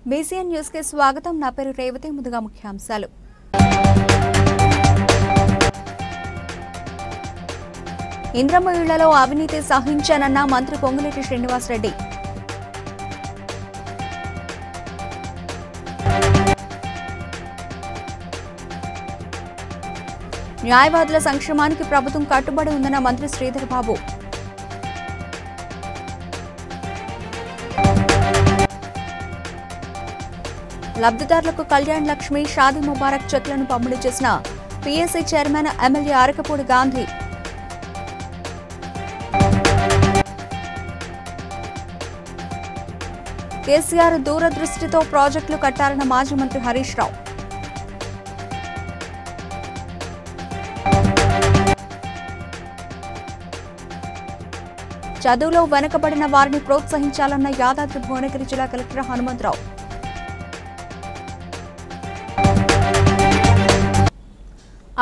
BCN news కి స్వాగతం. నా పేరు రేవతి. ముందుగా ముఖ్యాంశాలు. ఇంద్రమ్మ ఇళ్లలో అవినీతి సహించానన్న మంత్రి పొంగులేటి శ్రీనివాసరెడ్డి. న్యాయవాదుల సంక్షేమానికి ప్రభుత్వం కట్టుబడి ఉందన్న మంత్రి శ్రీధర్ బాబు. లబ్ధిదారులకు కళ్యాణ్ లక్ష్మి, షాదీ ముబారక్ చెక్లను పంపిణీ చేసిన PSC chairman MLA Arekapudi Gandhi. KCR దూరదృష్టితో ప్రాజెక్టులు కట్టారన్న మాజీ మంత్రి హరీష్ రావు. చదువులో వెనుకబడిన వారిని ప్రోత్సహించాలన్న యాదాద్రి భువనగిరి జిల్లా కలెక్టర్ హనుమంతరావు.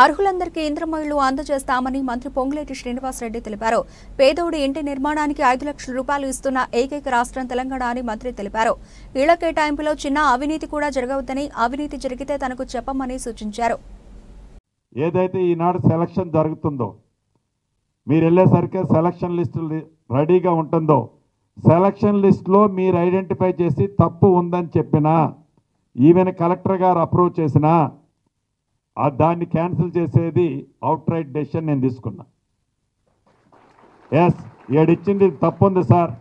అర్హులందరికీ ఇంద్రమ్మ ఇళ్లు అందజేస్తామని మంత్రి పొంగులేటి శ్రీనివాసరెడ్డి తెలిపారు. పేదోడి ఇంటి నిర్మాణానికి 5 లక్షల రూపాయలు ఇస్తున్న ఏకైక రాష్ట్రం తెలంగాణ అని మంత్రి తెలిపారు. ఇళ్ల కేటాయింపులో చిన్న అవినీతి కూడా జరగవద్దని, అవినీతి జరిగితే తనకు చెప్పమని సూచించారు. ఏదైతే ఈనాడు సెలక్షన్ జరుగుతుందో, మీరు వెళ్ళేసరికి సెలక్షన్ లిస్టు రెడీగా ఉంటుందో, సెలక్షన్ లిస్టులో మీరు ఐడెంటిఫై చేసి తప్పు ఉందని చెప్పినా, ఈవెన్ కలెక్టర్ గారు అప్రూవ్ చేసినా దాన్ని క్యాన్సిల్ చేసేది అవుట్ రైట్ డెసిషన్ నేను తీసుకున్నా. ఎస్, ఏడిచ్చింది తప్పు ఉంది సార్,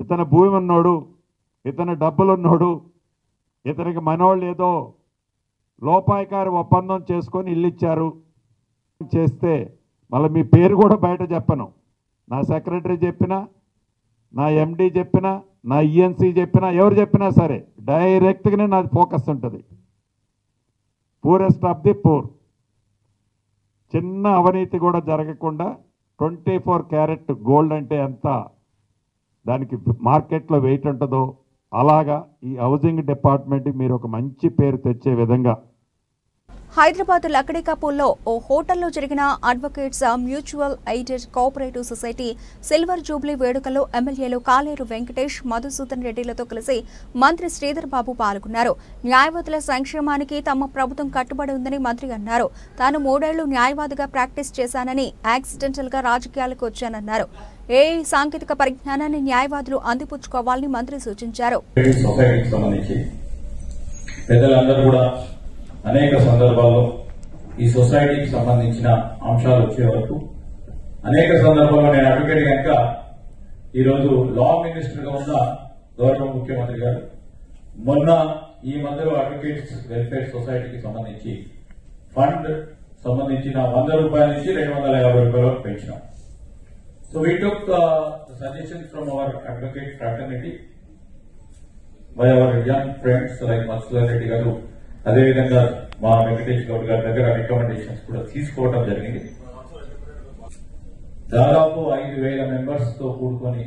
ఇతను భూమి ఉన్నోడు, ఇతను డబ్బులు ఉన్నోడు, ఇతనికి మనోళ్ళు ఏదో లోపాయకారి ఒప్పందం చేసుకొని ఇల్లు ఇచ్చారు చేస్తే మళ్ళీ మీ పేరు కూడా బయట చెప్పను. నా సెక్రటరీ చెప్పినా, నా MD చెప్పినా, నా ENC చెప్పినా, ఎవరు చెప్పినా సరే డైరెక్ట్గానే నాది ఫోకస్ ఉంటుంది. పూరెస్ట్ ఆఫ్ ది పూర్, చిన్న అవినీతి కూడా జరగకుండా 24 క్యారెట్ గోల్డ్ అంటే ఎంత దానికి మార్కెట్లో వెయిట్ ఉంటుందో అలాగా ఈ హౌసింగ్ డిపార్ట్మెంట్కి మీరు ఒక మంచి పేరు తెచ్చే విధంగా. హైదరాబాద్ లక్కడికాపూర్లో ఓ హోటల్లో జరిగిన advocates mutual aided cooperative society silver Jubilee వేడుకల్లో ఎమ్మెల్యేలు కాలేరు వెంకటేష్, మధుసూదన్ రెడ్డిలతో కలిసి మంత్రి శ్రీధర్ బాబు పాల్గొన్నారు. న్యాయవాదుల సంక్షేమానికి తమ ప్రభుత్వం కట్టుబడి ఉందని మంత్రి అన్నారు. తాను 3 ఏళ్లు న్యాయవాదిగా ప్రాక్టీస్ చేశానని, యాక్సిడెంటల్ గా రాజకీయాలకు వచ్చానన్నారు. సాంకేతిక పరిజ్ఞానాన్ని న్యాయవాదులు అందిపుచ్చుకోవాలని మంత్రి సూచించారు. అనేక సందర్భాల్లో ఈ సొసైటీకి సంబంధించిన అంశాలు వచ్చే వరకు అనేక సందర్భాల్లో నేను అడ్వకేట్ కనుక ఈరోజు లా మినిస్టర్గా ఉన్న గౌరవ ముఖ్యమంత్రి గారు మొన్న ఈ మధ్యలో అడ్వకేట్స్ వెల్ఫేర్ సొసైటీకి సంబంధించి ఫండ్ సంబంధించిన 100 రూపాయల నుంచి 250 రూపాయల వరకు పెంచినాం. So we took suggestions from our advocate fraternity by our young friends like Madhusudan Reddy garu, అదేవిధంగా మా వెంకటేష్ గౌడ్ గారి దగ్గర రికమెండేషన్స్ కూడా తీసుకోవడం జరిగింది. దాదాపు 5,000 మెంబర్స్ తో కూడుకొని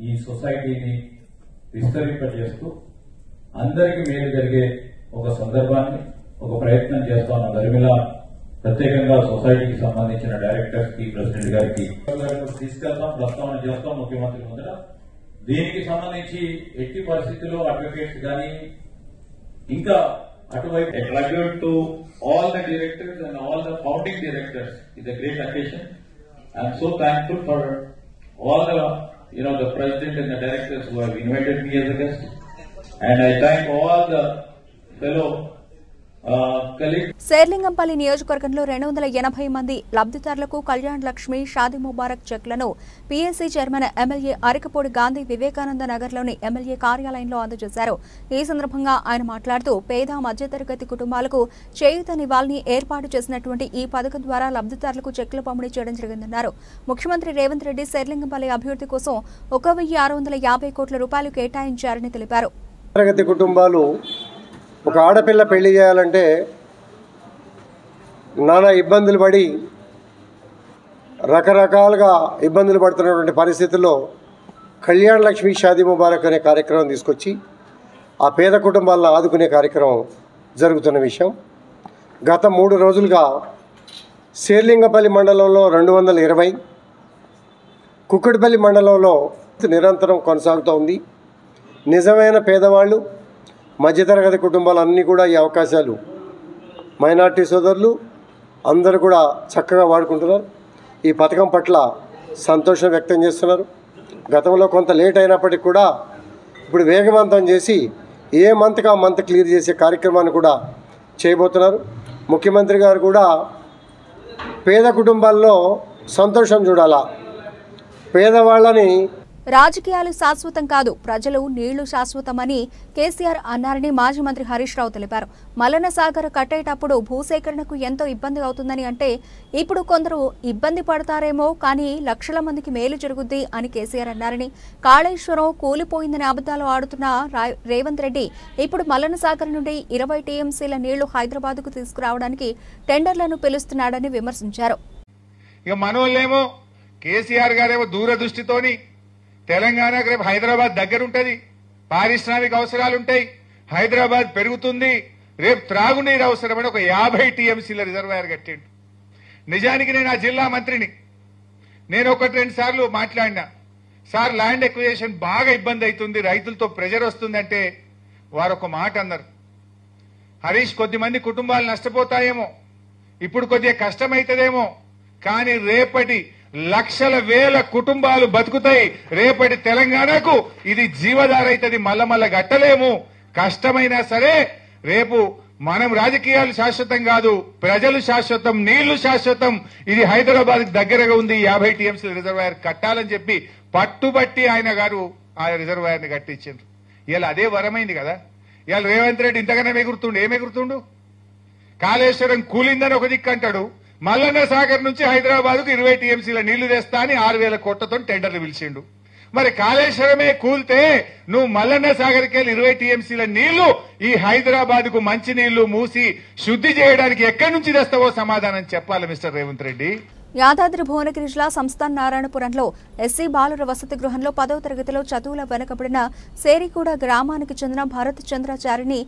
ఈ సొసైటీని విస్తరింపజేస్తూ అందరికీ మేలు జరిగే ఒక సందర్భాన్ని, ఒక ప్రయత్నం చేస్తా ఉన్న దరిమిలా ప్రత్యేకంగా సొసైటీకి సంబంధించిన డైరెక్టర్స్ కి, ప్రెసిడెంట్ గారికి తీసుకెళ్తాం, ప్రస్తావన చేస్తాం ముఖ్యమంత్రి ముందర. దీనికి సంబంధించి ఎట్టి పరిస్థితుల్లో అడ్వకేట్స్ కానీ ఇంకా అటువైపు a tribute to all the directors and all the founding directors is a great occasion. I am so thankful for all the president and the directors who have invited me as a guest, and I thank all the fellow Serilingampally నియోజకవర్గంలో 280 మంది లబ్ధిదారులకు కళ్యాణ్ లక్ష్మి, షాదీ ముబారక్ చెక్లను PSC chairman MLA Arekapudi Gandhi Vivekananda నగర్లోని MLA కార్యాలయంలో అందజేశారు. ఈ సందర్భంగా ఆయన మాట్లాడుతూ పేద మధ్యతరగతి కుటుంబాలకు చేయూతనివ్వాలని ఏర్పాటు చేసినటువంటి ఈ పథకం ద్వారా లబ్ధిదారులకు చెక్లు పంపిణీ చేయడం జరిగిందన్నారు. ముఖ్యమంత్రి రేవంత్ రెడ్డి శేర్లింగంపల్లి అభివృద్ధి కోసం 1,650 కోట్ల రూపాయలు కేటాయించారని తెలిపారు. ఒక ఆడపిల్ల పెళ్లి చేయాలంటే నానా ఇబ్బందులు పడి రకరకాలుగా ఇబ్బందులు పడుతున్నటువంటి పరిస్థితుల్లో కళ్యాణ్ లక్ష్మి, షాదీ ముబారక్ అనే కార్యక్రమం తీసుకొచ్చి ఆ పేద కుటుంబాలను ఆదుకునే కార్యక్రమం జరుగుతున్న విషయం. గత 3 రోజులుగా శేర్లింగపల్లి మండలంలో 220, కుక్కడిపల్లి మండలంలో నిరంతరం కొనసాగుతూ ఉంది. నిజమైన పేదవాళ్ళు, మధ్యతరగతి కుటుంబాలు అన్నీ కూడా ఈ అవకాశాలు మైనార్టీ సోదరులు అందరూ కూడా చక్కగా వాడుకుంటున్నారు. ఈ పథకం పట్ల సంతోషం వ్యక్తం చేస్తున్నారు. గతంలో కొంత లేట్ అయినప్పటికీ కూడా ఇప్పుడు వేగవంతం చేసి ఏ మంత్కి ఆ మంత్ క్లియర్ చేసే కార్యక్రమాన్ని కూడా చేయబోతున్నారు. ముఖ్యమంత్రి గారు కూడా పేద కుటుంబాల్లో సంతోషం చూడాలా, పేదవాళ్ళని రాజకీయాలు శాశ్వతం కాదు, ప్రజలు నీళ్లు శాశ్వతమని కేసీఆర్ అన్నారని మాజీ మంత్రి హరీష్ రావు తెలిపారు. మల్లన్న సాగర్ కట్టేటప్పుడు భూసేకరణకు ఎంతో ఇబ్బంది అవుతుందని అంటే ఇప్పుడు కొందరు ఇబ్బంది పడతారేమో కానీ లక్షల మందికి మేలు జరుగుద్ది అని కేసీఆర్ అన్నారని, కాళేశ్వరం కూలిపోయిందని అబద్ధాలు ఆడుతున్న రేవంత్ రెడ్డి ఇప్పుడు మల్లన్న సాగర్ నుండి 20 టీఎంసీల నీళ్లు హైదరాబాద్కు తీసుకురావడానికి టెండర్లను పిలుస్తున్నాడని విమర్శించారు. ఇక మనోళ్ళేమో కేసీఆర్ గారేమో దూరదృష్టితోని తెలంగాణకు రేపు హైదరాబాద్ దగ్గర ఉంటుంది, పారిశ్రామిక అవసరాలు ఉంటాయి, హైదరాబాద్ పెరుగుతుంది, రేపు త్రాగునీరు అవసరమని ఒక 50 టీఎంసీల రిజర్వాయర్ కట్టిండు. నిజానికి నేను ఆ జిల్లా మంత్రిని, నేను 1-2 సార్లు మాట్లాడినా, సార్ ల్యాండ్ ఎక్విజిషన్ బాగా ఇబ్బంది అవుతుంది, రైతులతో ప్రెజర్ వస్తుందంటే వారు ఒక మాట అన్నారు, హరీష్ కొద్దిమంది కుటుంబాలు నష్టపోతాయేమో, ఇప్పుడు కొద్దిగా కష్టమైతుందేమో, కానీ రేపటి లక్షల వేల కుటుంబాలు బతుకుతాయి, రేపటి తెలంగాణకు ఇది జీవధార అవుతుంది, మల్ల గట్టలేము, కష్టమైనా సరే రేపు మనం రాజకీయాలు శాశ్వతం కాదు, ప్రజలు శాశ్వతం, నీళ్లు శాశ్వతం, ఇది హైదరాబాద్ దగ్గరగా ఉంది, 50 టీఎంసీ రిజర్వాయర్ కట్టాలని చెప్పి పట్టుబట్టి ఆయన గారు ఆ రిజర్వాయర్ ని కట్టించారు. ఇవాళ అదే వరమైంది కదా. ఇవాళ రేవంత్ రెడ్డి ఇంతగానే ఏమెగురుతుండు, కాళేశ్వరం కూలిందని ఒక దిక్కు అంటాడు, మల్లన్న సాగర్ నుంచి హైదరాబాద్ కు 20 టీఎంసీల నీళ్లు తెస్తా అని 6,000 కోట్లతో టెండర్లు పిలిచిండు. మరి కాళేశ్వరమే కూల్తే నువ్వు మల్లన్న సాగర్కి వెళ్ళి 20 టీఎంసీల నీళ్లు ఈ హైదరాబాద్ కు మంచి నీళ్లు మూసి శుద్ధి చేయడానికి ఎక్కడి నుంచి తెస్తావో సమాధానం చెప్పాలి మిస్టర్ రేవంత్ రెడ్డి. యాదాద్రి భువనగిరి జిల్లా సంస్థాన్ నారాయణపురంలో ఎస్సీ బాలుర వసతి గృహంలో 10వ తరగతిలో చదువుల వెనుకబడిన సేరిగూడ గ్రామానికి చెందిన భరత్ చంద్రాచారిని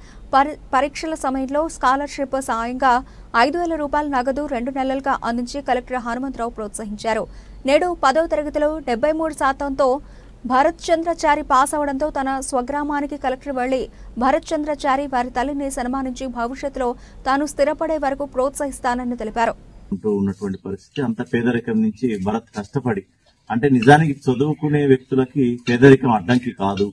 పరీక్షల సమయంలో స్కాలర్షిప్ సాయంగా 5,000 రూపాయల నగదు 2 నెలలుగా అందించి కలెక్టర్ హనుమంతరావు ప్రోత్సహించారు. నేడు 10వ తరగతిలో 73%తో భరత్ చంద్రాచారి పాస్ అవడంతో తన స్వగ్రామానికి కలెక్టర్ వెళ్లి భరత్ చంద్రాచారి వారి తల్లిని సన్మానించి భవిష్యత్తులో తాను స్థిరపడే వరకు ప్రోత్సహిస్తానని తెలిపారు. ఉన్నటువంటి పరిస్థితి, అంత పేదరికం నుంచి భరత్ కష్టపడి, అంటే నిజానికి చదువుకునే వ్యక్తులకి పేదరికం అడ్డంకి కాదు,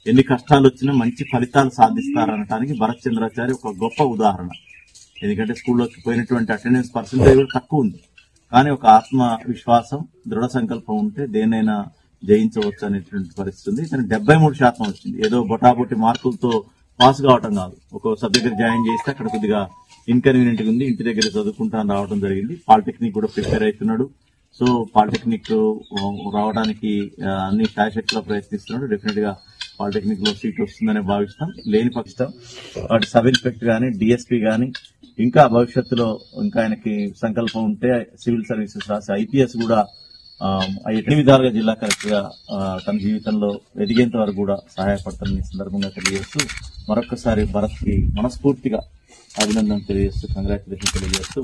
ఎన్ని కష్టాలు వచ్చినా మంచి ఫలితాలు సాధిస్తారనడానికి భరత్ చంద్రాచారి ఒక గొప్ప ఉదాహరణ. ఎందుకంటే స్కూల్లోకి పోయినటువంటి అటెండెన్స్ పర్సెంటేజ్ కూడా తక్కువ ఉంది, కానీ ఒక ఆత్మ విశ్వాసం, దృఢ సంకల్పం ఉంటే దేనైనా జయించవచ్చు అనేటువంటి పరిస్థితి ఉంది. కానీ 73% వచ్చింది. ఏదో బొటాబొట్టి మార్కులతో పాస్ కావటం కాదు, ఒక సబ్జెక్ట్ జాయిన్ చేస్తే అక్కడ కొద్దిగా ఇన్కన్వీనియంట్ ఉంది, ఇంటి దగ్గర చదువుకుంటాను రావడం జరిగింది. పాలిటెక్నిక్ కూడా ప్రిపేర్ అవుతున్నాడు. సో పాలిటెక్నిక్ రావడానికి అన్ని శాయశక్తిలో ప్రయత్నిస్తున్నాడు. డెఫినెట్ గా పాలిటెక్నిక్ లో సీట్ వస్తుందని భావిస్తాం. లేని పక్షం వాటి సబ్ ఇన్స్పెక్టర్ గానీ, డిఎస్పీ గానీ, ఇంకా భవిష్యత్తులో ఇంకా ఆయనకి సంకల్పం ఉంటే సివిల్ సర్వీసెస్ రాసి ఐపీఎస్ కూడా అన్ని విధాలుగా జిల్లా కలెక్టర్ గా తన జీవితంలో ఎదిగేంత వరకు కూడా సహాయపడతానని సందర్భంగా తెలియజేస్తూ మరొకసారి భరత్ కి మనస్ఫూర్తిగా అభినందన తెలియజేస్తూ, కంగ్రాచులేషన్ తెలియజేస్తూ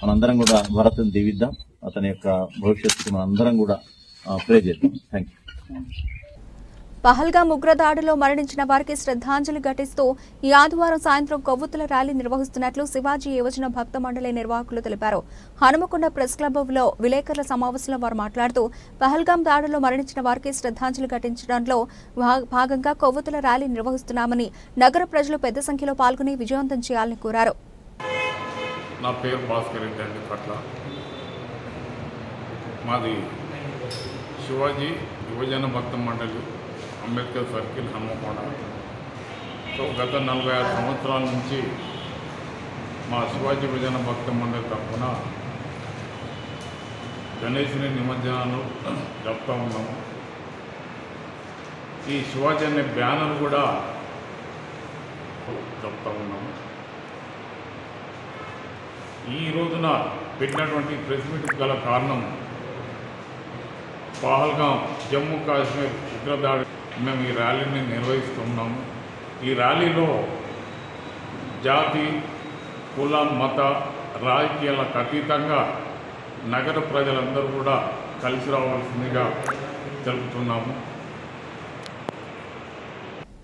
మనందరం కూడా భరత్ని దీవిద్దాం. అతని యొక్క భవిష్యత్తుకు మనందరం కూడా ప్రే చేద్దాం. Thank you. పహల్గామ్ ఉగ్రదాడిలో మరణించిన వారికి శ్రద్ధాంజలి ఘటిస్తూ ఈ ఆదివారం సాయంత్రం కొవ్వొత్తుల ర్యాలీ నిర్వహిస్తున్నట్లు శివాజీ యువజన భక్త మండలి నిర్వాహకులు తెలిపారు. హనుమకొండ ప్రెస్ క్లబ్లో విలేకరుల సమావేశంలో వారు మాట్లాడుతూ పహల్గామ్ దాడిలో మరణించిన వారికి శ్రద్ధాంజలి ఘటించడంలో భాగంగా కొవ్వొత్తుల ర్యాలీ నిర్వహిస్తున్నామని, నగర ప్రజలు పెద్ద సంఖ్యలో పాల్గొని విజయవంతం చేయాలని కోరారు. నా పేరు భాస్కర్ రెడ్డి అండి. పట్ల మాది శివాజీ యువజన భక్త మండలి, అంబేద్కర్ సర్కిల్, హనుమకొండ. సో గత 46 సంవత్సరాల నుంచి మా శివాజీ యువజన భక్త మండలి తరఫున గణేశుని నిమజ్జనాలు జరుపుతూ ఉన్నాము. ఈ శివాజీ అనే బ్యానర్ కూడా జరుపుతూ ఉన్నాము. ఈ రోజున పెట్టినటువంటి ప్రెస్ మీట్కి గల కారణం పహల్గామ్ జమ్మూ కాశ్మీర్ ఉగ్రదాడి మేము ఈ ర్యాలీని నిర్వహిస్తున్నాము. ఈ ర్యాలీలో జాతి, కుల, మత, రాజకీయాలకు అతీతంగా నగర ప్రజలందరూ కూడా కలిసి రావాల్సిందిగా తెలుపుతున్నాము.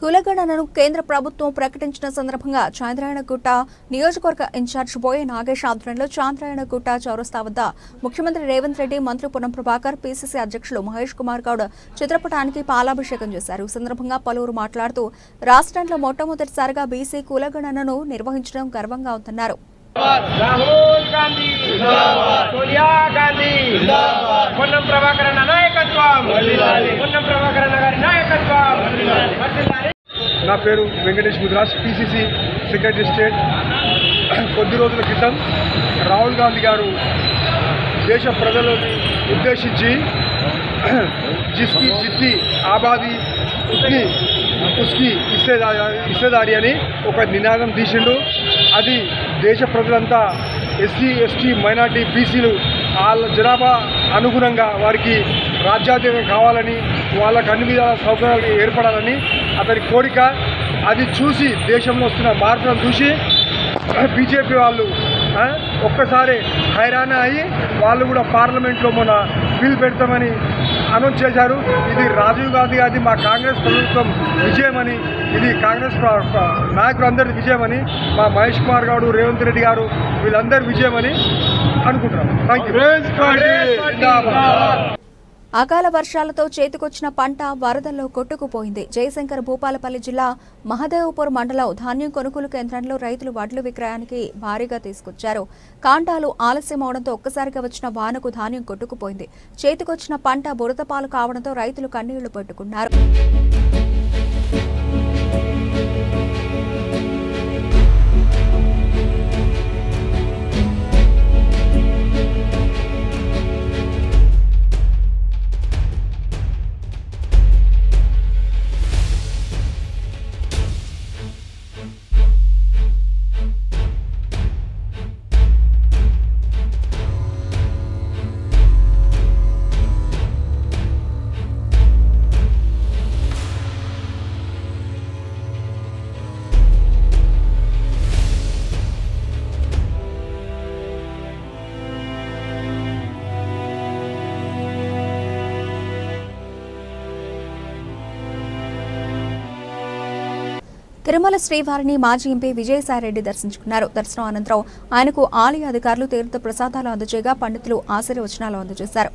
కులగణనను కేంద్ర ప్రభుత్వం ప్రకటించిన సందర్భంగా చాంద్రాయణగుట్ట నియోజకవర్గ ఇన్ఛార్జ్ బోయే నాగేష్ ఆధ్వర్యంలో చాంద్రాయణగుట్ట చౌరస్తా వద్ద ముఖ్యమంత్రి రేవంత్ రెడ్డి, మంత్రి పొన్నం ప్రభాకర్, పీసీసీ అధ్యక్షులు మహేష్ కుమార్ గౌడ్ చిత్రపటానికి పాలాభిషేకం చేశారు. ఈ సందర్భంగా పలువురు మాట్లాడుతూ రాష్ట్రంలో మొట్టమొదటిసారిగా బీసీ కులగణనను నిర్వహించడం గర్వంగా ఉందన్నారు. రాహుల్ గాంధీ సోనియా గాంధీ పొన్నం ప్రభాకర్ నాయకత్వం, పొన్నం ప్రభాకర్ గారి నాయకత్వం. నా పేరు Venkatesh Mudraj, PCC secretary state. కొద్ది రోజుల క్రితం రాహుల్ గాంధీ గారు దేశ ప్రజలను ఉద్దేశించి జిస్కి జిత్తి ఆబాదీ ఉత్ని ఉస్కి ఇస్సేదారి అని ఒక నినాదం తీసిండు. అది దేశ ప్రజలంతా ఎస్సీ, ఎస్టీ, మైనార్టీ, బీసీలు వాళ్ళ జనాభా అనుగుణంగా వారికి రాజ్యాధికారం కావాలని, వాళ్ళకు అన్ని విధాల సౌకర్యాలు ఏర్పడాలని అతని కోరిక. అది చూసి దేశంలో వస్తున్న మార్పులను చూసి బీజేపీ వాళ్ళు ఒక్కసారి హైరాణ అయ్యి వాళ్ళు కూడా పార్లమెంట్లో మొన్న బిల్ పెడతామని అనౌన్స్ చేశారు. ఇది రాజీవ్ గాంధీ గారి మా కాంగ్రెస్ ప్రభుత్వం విజయమని, ఇది కాంగ్రెస్ నాయకులందరి విజయమని, మా మహేష్ కుమార్ గౌడ్, రేవంత్ రెడ్డి గారు వీళ్ళందరి విజయమని అనుకుంటున్నాం. Thank you. అకాల వర్షాలతో చేతికొచ్చిన పంట వరదల్లో కొట్టుకుపోయింది. జయశంకర్ భూపాలపల్లి జిల్లా మహదేవ్పూర్ మండలం ధాన్యం కొనుగోలు కేంద్రంలో రైతులు వడ్లు విక్రయానికి భారీగా తీసుకొచ్చారు. కాంటాలు ఆలస్యం అవడంతో ఒక్కసారిగా వచ్చిన వానకు ధాన్యం కొట్టుకుపోయింది. చేతికొచ్చిన పంట బురదపాలు కావడంతో రైతులు కన్నీళ్లు పెట్టుకున్నారు. తిరుమల శ్రీవారిని మాజీ ఎంపీ విజయసాయిరెడ్డి దర్శించుకున్నారు. దర్శనం అనంతరం ఆయనకు ఆలయ అధికారులు తీర్థ ప్రసాదాలు అందజేయగా పండితులు ఆశీర్వచనాలు అందజేశారు.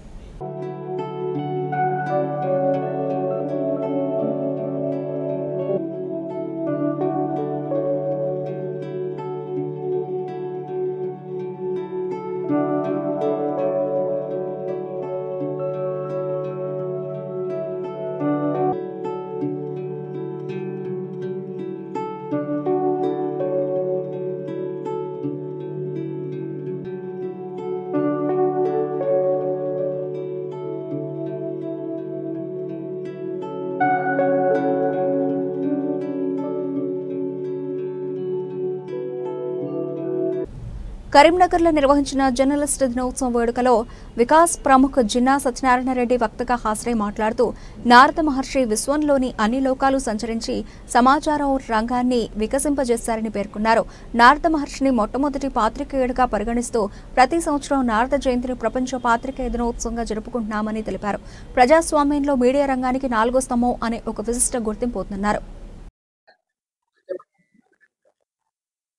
కరీంనగర్లో నిర్వహించిన జర్నలిస్ట్ దినోత్సవం వేడుకలో వికాస్ ప్రముఖ్ జిన్నా సత్యనారాయణ రెడ్డి వక్తగా హాజరై మాట్లాడుతూ నారద మహర్షి విశ్వంలోని అన్ని లోకాలు సంచరించి సమాచారం రంగాన్ని వికసింపజేశారని పేర్కొన్నారు. నారద మహర్షిని మొట్టమొదటి పాత్రికేయుడిగా పరిగణిస్తూ ప్రతి సంవత్సరం నారద జయంతిని ప్రపంచ పాత్రికేయ దినోత్సవంగా జరుపుకుంటున్నామని తెలిపారు. ప్రజాస్వామ్యంలో మీడియా రంగానికి 4వ స్తంభం అనే ఒక విశిష్ట గుర్తింపు ఉందన్నారు.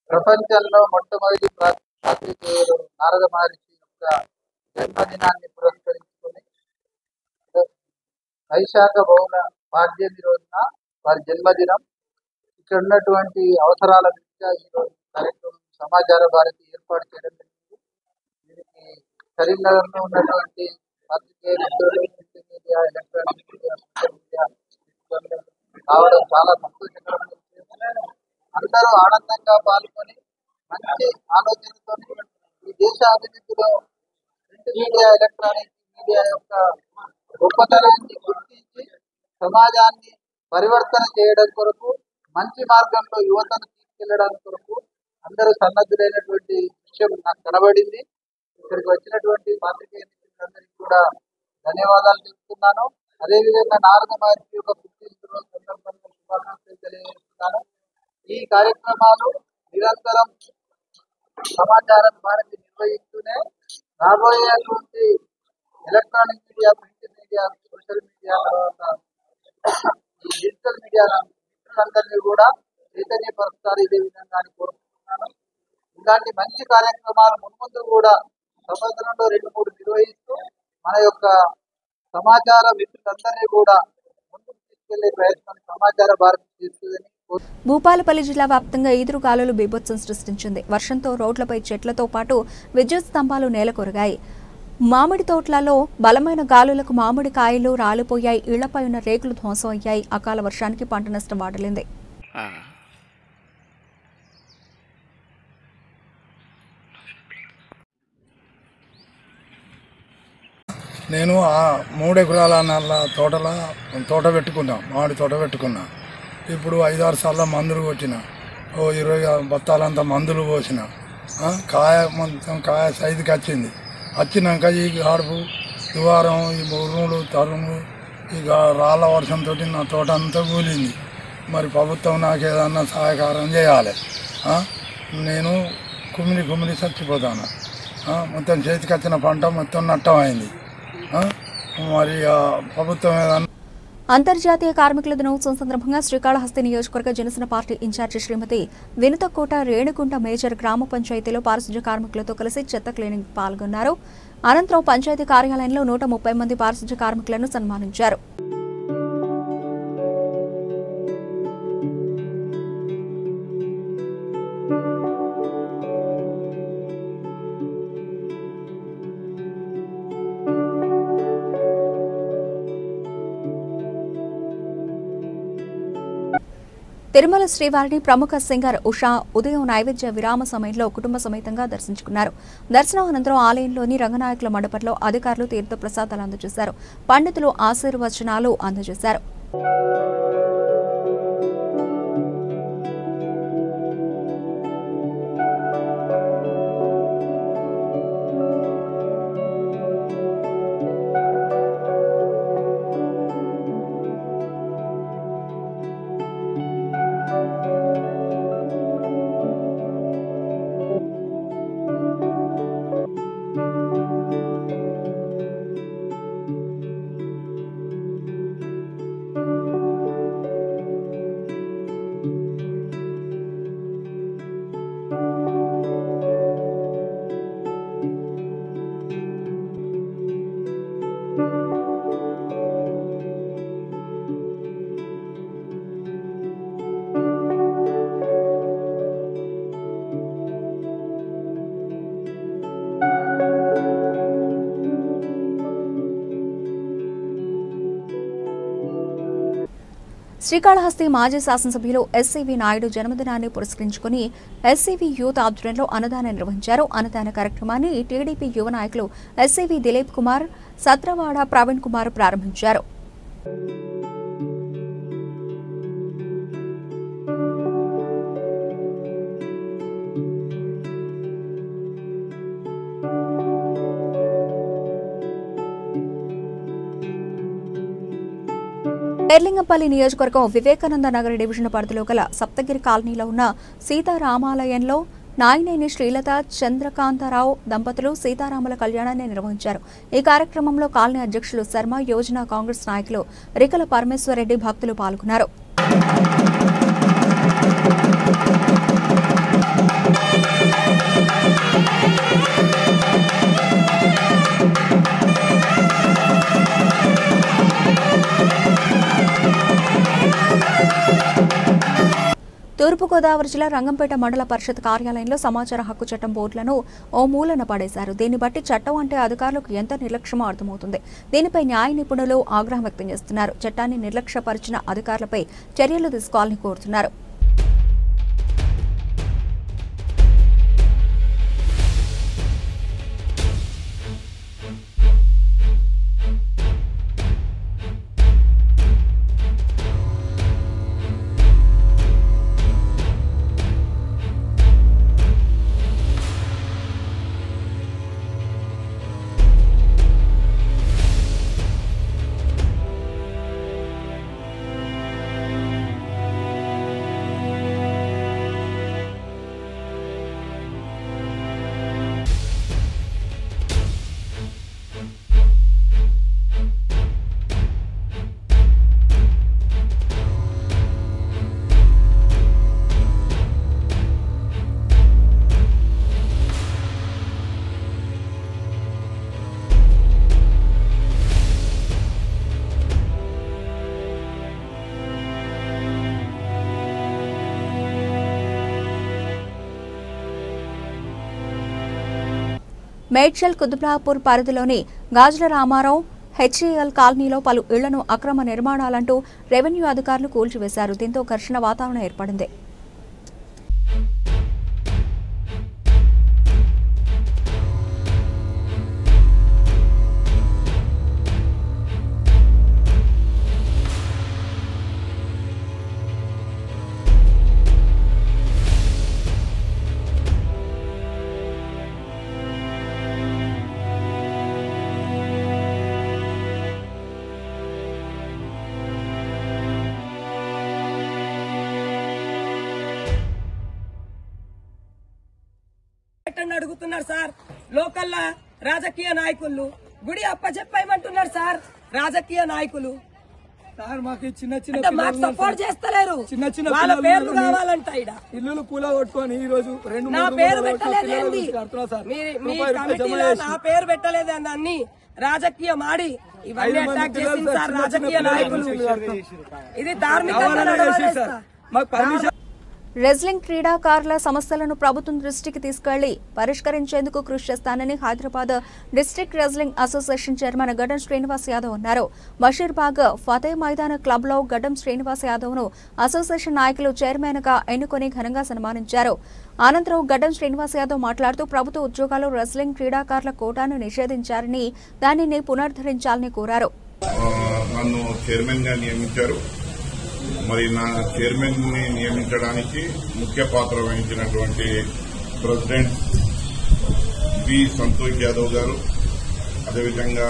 ప్రపంచంలో మొట్టమొదటి పాత్రికేయుడు నారద మహర్షి యొక్క జన్మదినాన్ని పురస్కరించుకుని వైశాఖ బహుళ పాడ్యమి రోజున వారి జన్మదినం, ఇక్కడ ఉన్నటువంటి అవసరాల దృష్ట్యా ఈరోజు కార్యక్రమం సమాచార భారతి ఏర్పాటు చేయడం జరిగింది. దీనికి కరీంనగర్లో ఉన్నటువంటి పాత్రికేయులు, print media, electronic media, social media రావడం చాలా సంతోషకరమైన విషయం. అందరూ ఆనందంగా పాల్గొని మంచి ఆలోచనతో ఈ దేశ అభివృద్ధిలో ప్రింట్ మీడియా, ఎలక్ట్రానిక్ మీడియా యొక్క గొప్పతనాన్ని గుర్తించి సమాజాన్ని పరివర్తన చేయడం కొరకు, మంచి మార్గంలో యువతను తీసుకెళ్లడానికి కొరకు అందరూ సన్నద్ధులైనటువంటి విషయం నాకు కనబడింది. ఇక్కడికి వచ్చినటువంటి పాత్రికేయ మిత్రులందరికీ కూడా ధన్యవాదాలు చెప్తున్నాను. అదేవిధంగా నారద మహర్షి యొక్క పుట్టినరోజు సందర్భంగా శుభాకాంక్షలు తెలియజేస్తున్నాను. ఈ కార్యక్రమాలు నిరంతరం సమాచార భారతి నిర్వహిస్తూనే రాబోయేటువంటి electronic media, print media, social media, తర్వాత ఈ డిజిటల్ మీడియా కార్మికులందరినీ కూడా చైతన్యపరుస్తారు ఇదే విధంగా అని కోరుకుంటున్నాను. ఇలాంటి మంచి కార్యక్రమాలు మున్ముందు కూడా సంవత్సరంలో 2-3 నిర్వహిస్తూ మన యొక్క సమాచార మిత్రులందరినీ కూడా ముందుకు తీసుకెళ్లే ప్రయత్నం సమాచార భారతి చేస్తుందని. భూపాలపల్లి జిల్లా వ్యాప్తంగా ఈదురుగాలులు బీభత్సం సృష్టించింది. వర్షంతో రోడ్లపై చెట్లతో పాటు విద్యుత్ స్తంభాలు నేలకొరిగాయి. మామిడి తోటలలో బలమైన గాలులకు మామిడి కాయలు రాలిపోయాయి. ఇళ్లపై ఉన్న రేకులు ధ్వంసం అయ్యాయి. అకాల వర్షానికి పంట నష్టం వాటిల్లింది. నేను ఆ 3 ఎకరాల తోట పెట్టుకున్నా, మామిడి తోట పెట్టుకున్నా. ఇప్పుడు 5-6 సార్లు మందులు కొట్టిన, 20 బత్తాలంతా మందులు పోసిన. కాయ మొత్తం కాయ సైజుకి వచ్చినాక ఈ గాడుపు దువారం, ఈ ఉరుములు తరుములు, ఈ రాళ్ళ వర్షంతో నా తోట అంతా కూలింది. మరి ప్రభుత్వం నాకు ఏదన్నా సహాయకారం చేయాలి. నేను కుమిలి చచ్చిపోతాను. మొత్తం చేతికి వచ్చిన పంట మొత్తం నష్టమైంది. మరి ప్రభుత్వం ఏదన్నా. అంతర్జాతీయ కార్మికుల దినోత్సవం సందర్భంగా శ్రీకాళహస్తి నియోజకవర్గ జనసేన పార్టీ ఇన్ఛార్జి శ్రీమతి వినుతకోట రేణుగుంట మేజర్ గ్రామ పంచాయతీలో పారిశుధ్య కార్మికులతో కలిసి చెత్త క్లీనింగ్ పాల్గొన్నారు. అనంతరం పంచాయతీ కార్యాలయంలో 130 మంది పారిశుధ్య కార్మికులను సన్మానించారు. తిరుమల శ్రీవారిని ప్రముఖ సింగర్ ఉషా ఉదయం నైవేద్య విరామ సమయంలో కుటుంబ సమేతంగా దర్శించుకున్నారు. దర్శనం అనంతరం ఆలయంలోని రంగనాయకుల మండపంలో అధికారులు తీర్థ ప్రసాదాలు అందజేశారు. పండితులు ఆశీర్వచనాలు అందజేశారు. శ్రీకాళహస్తి మాజీ శాసనసభ్యులు ఎస్సీవీ నాయుడు జన్మదినాన్ని పురస్కరించుకుని ఎస్సీవీ యూత్ ఆధ్వర్యంలో అన్నదానం నిర్వహించారు. అన్నదాన కార్యక్రమాన్ని టీడీపీ యువ నాయకులు ఎస్సీవీ దిలీప్ కుమార్, సత్రవాడ ప్రవీణ్ కుమార్ ప్రారంభించారు. ఎర్లింగంపల్లి నియోజకవర్గం వివేకానంద నగర్ డివిజన్ పరిధిలో గల సప్తగిరి కాలనీలో ఉన్న సీతారామాలయంలో నాయనేని శ్రీలత చంద్రకాంతరావు దంపతులు సీతారాముల కళ్యాణాన్ని నిర్వహించారు. ఈ కార్యక్రమంలో కాలనీ అధ్యక్షులు శర్మ, యోజన కాంగ్రెస్ నాయకులు రికల పరమేశ్వరరెడ్డి భక్తులు పాల్గొన్నారు. తూర్పుగోదావరి జిల్లా రంగంపేట మండల పరిషత్ కార్యాలయంలో సమాచార హక్కు చట్టం బోర్డులను ఓ మూలన పడేశారు. దీన్ని బట్టి చట్టం అంటే అధికారులకు ఎంత నిర్లక్ష్యమో అర్థమవుతుంది. దీనిపై న్యాయ నిపుణులు ఆగ్రహం వ్యక్తం చేస్తున్నారు. చట్టాన్ని నిర్లక్ష్యపరిచిన అధికారులపై చర్యలు తీసుకోవాలని కోరుతున్నారు. మేడ్చల్ కుతుబ్లాపూర్ పరిధిలోని గాజుల రామారావు హెచ్ఏఎల్ కాలనీలో పలు ఇళ్లను అక్రమ నిర్మాణాలంటూ రెవెన్యూ అధికారులు కూల్చివేశారు. దీంతో ఘర్షణ వాతావరణం ఏర్పడింది. అడుగుతున్నారు సార్. లోకల్ రాజకీయ నాయకులు గుడి అప్పచెప్పేయమంటున్నారు సార్. రాజకీయ నాయకులు సార్ మాకు చిన్న మాకు సపోర్ట్ చేస్తలేరు. చిన్న వాళ్ళ పేర్లు కావాలంట. ఇల్లు పూల కొట్టుకొని ఈ రోజు నా పేరు పెట్టలేదండి. నా పేరు పెట్టలేదండి. అన్ని రాజకీయం ఆడి ఇవన్నీ అటాక్ చేసింది సార్ రాజకీయ నాయకులు. ఇది ధార్మికంగా మాకు పర్మిషన్. రెజ్లింగ్ క్రీడాకారుల సమస్యలను ప్రభుత్వం దృష్టికి తీసుకెళ్లి పరిష్కరించేందుకు కృషి చేస్తానని Hyderabad district wrestling association chairman గడ్డం శ్రీనివాస్ యాదవ్ అన్నారు. బషీర్బాగ్ ఫతే మైదాన క్లబ్ లో గడ్డం శ్రీనివాస్ యాదవ్ ను అసోసియేషన్ నాయకులు చైర్మన్ గా ఎన్నుకొని ఘనంగా సన్మానించారు. అనంతరం గడ్డం శ్రీనివాస్ యాదవ్ మాట్లాడుతూ ప్రభుత్వ ఉద్యోగాలు రెజ్లింగ్ క్రీడాకారుల కోటాను నిషేధించారని దానిని పునరుద్ధరించాలని కోరారు. నన్ను చైర్మన్ గా నియమించారు. మరి నా చైర్మన్ ని నియమించడానికి ముఖ్య పాత్ర వహించినటువంటి ప్రెసిడెంట్ బి సంతోష్ యాదవ్ గారు, అదేవిధంగా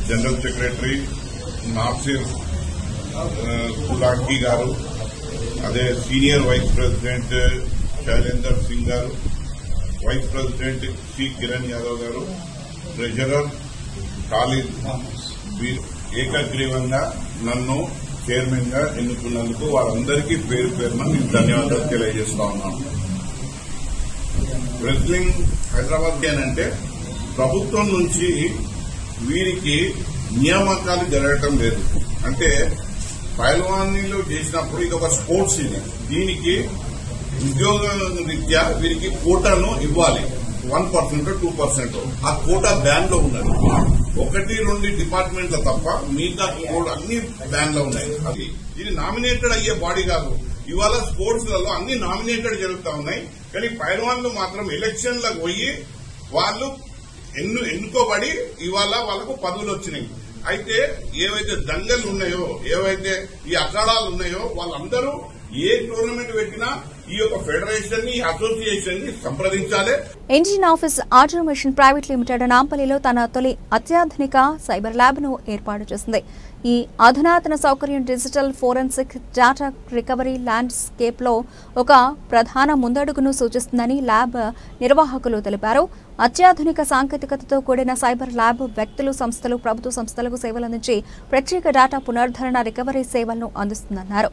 జనరల్ సెక్రటరీ నాసిర్ కులాడ్కి గారు, అదే senior vice president Shailender Singh garu, vice president C Kiran Yadav garu, treasurer Khalid ఏకగ్రీవంగా నన్ను చైర్మన్ గా ఎన్నుకున్నందుకు వారందరికీ పేరు పేరున నేను ధన్యవాదాలు తెలియజేస్తా ఉన్నాను. రెజ్లింగ్ హైదరాబాద్ అంటే ప్రభుత్వం నుంచి వీరికి నియామకాలు జరగటం లేదు. అంటే పైల్వానీలో చేసినప్పుడు ఇది ఒక స్పోర్ట్స్, దీనికి ఉద్యోగ రీత్యా వీరికి కోటాను ఇవ్వాలి. 1% 2%. ఆ కోటా బ్యాన్ లో ఉన్నది. 1-2 డిపార్ట్మెంట్ల తప్ప మిగతా అన్ని బ్యాన్ లో ఉన్నాయి. అది ఇది నామినేటెడ్ అయ్యే బాడీ కాదు. ఇవాళ స్పోర్ట్స్ లలో అన్ని నామినేటెడ్ జరుగుతా ఉన్నాయి. కానీ పైల్వాన్లు మాత్రం ఎలక్షన్లకు పోయి వాళ్ళు ఎన్నుకోబడి ఇవాళ వాళ్ళకు పదవులు వచ్చినాయి. అయితే ఏవైతే దంగలు ఉన్నాయో, ఏవైతే ఈ అఖాడాలు ఉన్నాయో వాళ్ళందరూ ఏ టోర్నమెంట్ పెట్టినా ఈ యొక్క ఫెడరేషన్ ని, అసోసియేషన్ ని సంప్రదించాలి. Indian office automation private limited నాంపల్లిలో తన తొలి అత్యాధునిక సైబర్ ల్యాబ్ ను ఏర్పాటు చేసింది. ఈ అధునాతన సౌకర్యం digital forensic data recovery landscape లో ఒక ప్రధాన ముందడుగును సూచిస్తుందని ల్యాబ్ నిర్వాహకులు తెలిపారు. అత్యాధునిక సాంకేతికతతో కూడిన సైబర్ ల్యాబ్ వ్యక్తులు, సంస్థలు, ప్రభుత్వ సంస్థలకు సేవలందించి ప్రత్యేక డేటా పునరుద్ధరణ, రికవరీ సేవలను అందిస్తుందన్నారు.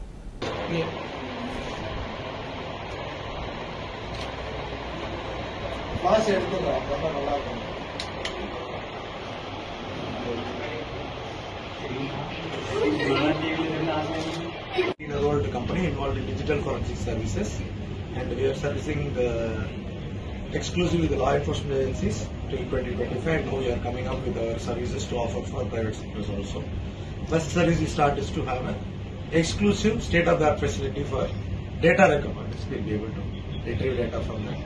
Old company involved in digital forensic services, and we are servicing exclusively the law enforcement agencies till 2025, and now we are coming up with our services to offer for private sectors also. First service we start is to have an exclusive state-of-the-art facility for data recovery. We'll be able to retrieve data from that,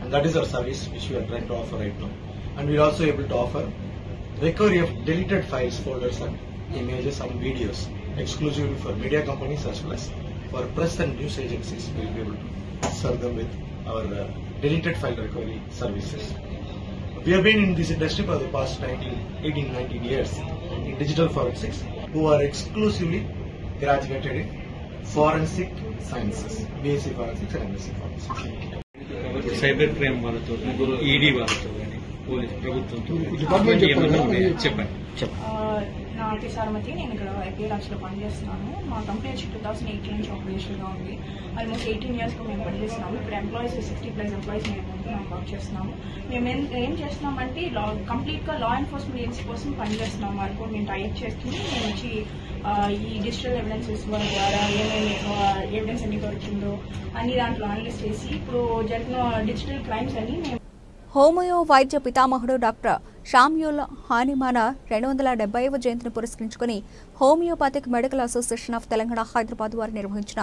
and that is our service which we are trying to offer right now. And we are also able to offer recovery of deleted files, folders and images and videos exclusively for media companies as well as for press and news agencies. We will be able to serve them with our deleted file recovery services. We have been in this industry for the past 18-19 years in digital forensics, who are exclusively graduated in forensic sciences, BSc forensics and MSc forensics. Cyber crime వాళ్ళతో, ED వాళ్ళతో కానీ police ప్రభుత్వంతో చెప్పండి. నా పేరు సారమతి. నేను ఇక్కడ IPL ఆఫీస్లో పనిచేస్తున్నాను. మా కంపెనీ వచ్చి 2018 నుంచి ఆపరేషన్గా ఉంది. ఆల్మోస్ట్ 18 ఇయర్స్గా మేము పనిచేస్తున్నాము. ఇప్పుడు ఎంప్లాయీస్ 60+ ఎంప్లాయీస్ మేము వర్క్ చేస్తున్నాము. మేము ఏం చేస్తున్నామంటే కంప్లీట్గా లా ఎన్ఫోర్స్మెంట్ ఏజెన్సీ కోసం పనిచేస్తున్నాం. వాళ్ళకు మేము టైప్ చేసుకుని మేము వచ్చి ఈ డిజిటల్ ఎవిడెన్సెస్ ద్వారా ఏమేమి ఎవిడెన్స్ ఎన్ని దొరికిందో అన్ని దాంట్లో అనలైజ్ చేసి ఇప్పుడు జరిగిన డిజిటల్ క్రైమ్స్ అన్ని మేము హోమియో వైద్య పితామహుడు డాక్టర్ షామ్యూల్ హానిమాన 270వ జయంతిని పురస్కరించుకుని homoeopathic medical association of Telangana Hyderabad వారు నిర్వహించిన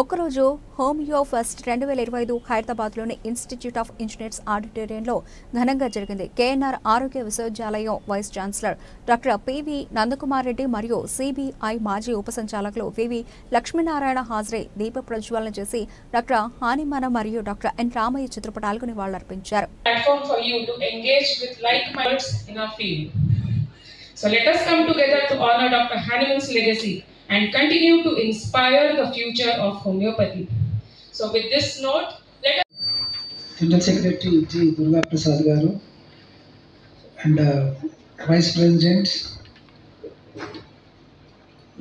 ఒక్కరోజు హోమియో ఫెస్ట్ 2025 హైదరాబాద్లోని ఇన్స్టిట్యూట్ ఆఫ్ ఇంజనీర్స్ ఆడిటోరియంలో ఘనంగా జరిగింది. కేఎన్ఆర్ ఆరోగ్య విశ్వవిద్యాలయం vice chancellor doctor PV Nandakumar Reddy మరియు సిబిఐ మాజీ ఉప సంచాలకులు వివి లక్ష్మీనారాయణ హాజరై దీప ప్రజ్వలన చేసి డాక్టర్ హానిమాన మరియు డాక్టర్ ఎన్ రామయ్య చిత్రపటాలకు నివాళులర్పించారు. In our field. So let us come together to honor Dr. Hahneman's legacy and continue to inspire the future of homeopathy. So with this note, let us... General Secretary G. Durga Prasad Garu and Vice President,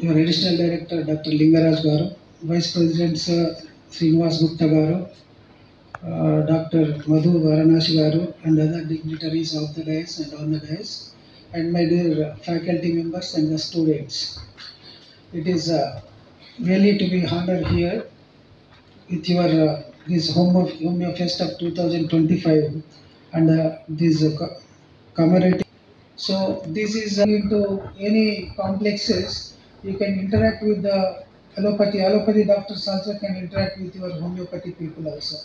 your Additional Director Dr. Lingaraj Garu, Vice President Sir Srinivas Gupta Garu, Dr. Madhu Varanasi Garu and other dignitaries of the dais and on the dais, and my dear faculty members and the students. It is really to be honored here with your this Homeo Fest of 2025 and this commemorative. So this is into any complexes you can interact with the allopathy doctors also can interact with your homeopathy people also.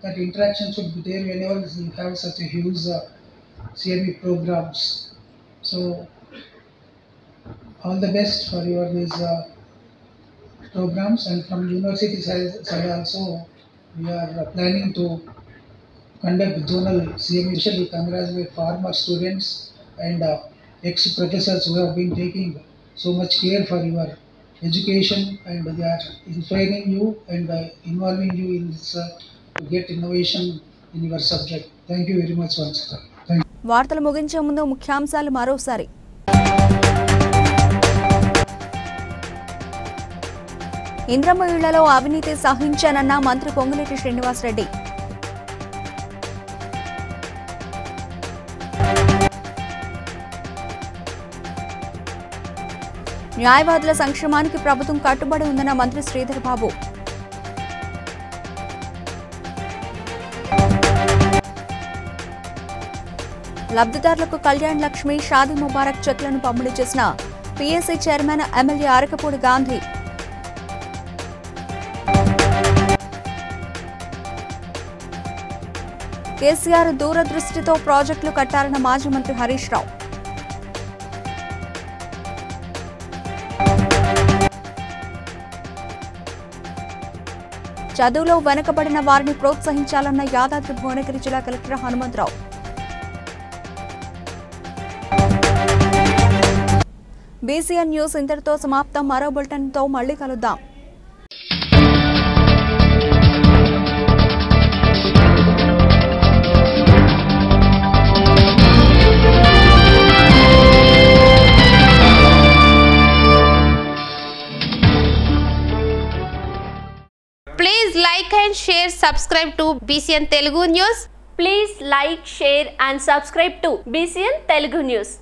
That interaction should be there whenever you have such a huge CME programs. So all the best for your these programs, and from university side also we are planning to conduct zonal CME, especially congratulate former students and ex-professors who have been taking so much care for your education, and they are inspiring you and involving you in this to get innovation in your subject. Thank you very much once again. Thank you. వార్తలు ముగించే ముందు ముఖ్యాంశాలు మరోసారి. ఇంద్రమ్మ ఇళ్లలో అవినీతి సహించానన్న మంత్రి పొంగులేటి శ్రీనివాసరెడ్డి. న్యాయవాదుల సంక్షేమానికి ప్రభుత్వం కట్టుబడి ఉందన్న మంత్రి శ్రీధర్ బాబు. లబ్ధిదారులకు కళ్యాణ్ లక్ష్మి షాదీ ముబారక్ చెక్లను పంపిణీ చేసిన PSC chairman MLA Arekapudi Gandhi. KCR దూరదృష్టితో ప్రాజెక్టులు కట్టారన్న మాజీ మంత్రి హరీష్ రావు. చదువులో వెనుకబడిన వారిని ప్రోత్సహించాలన్న యాదాద్రి భువనగిరి జిల్లా కలెక్టర్ హనుమంతరావు. BCN న్యూస్ ఇంతటితో సమాప్తం. మరో బులెటిన్తో మళ్ళీ కలుద్దాం. Please like and share, subscribe to BCN Telugu News. Please like, share and subscribe to BCN Telugu News.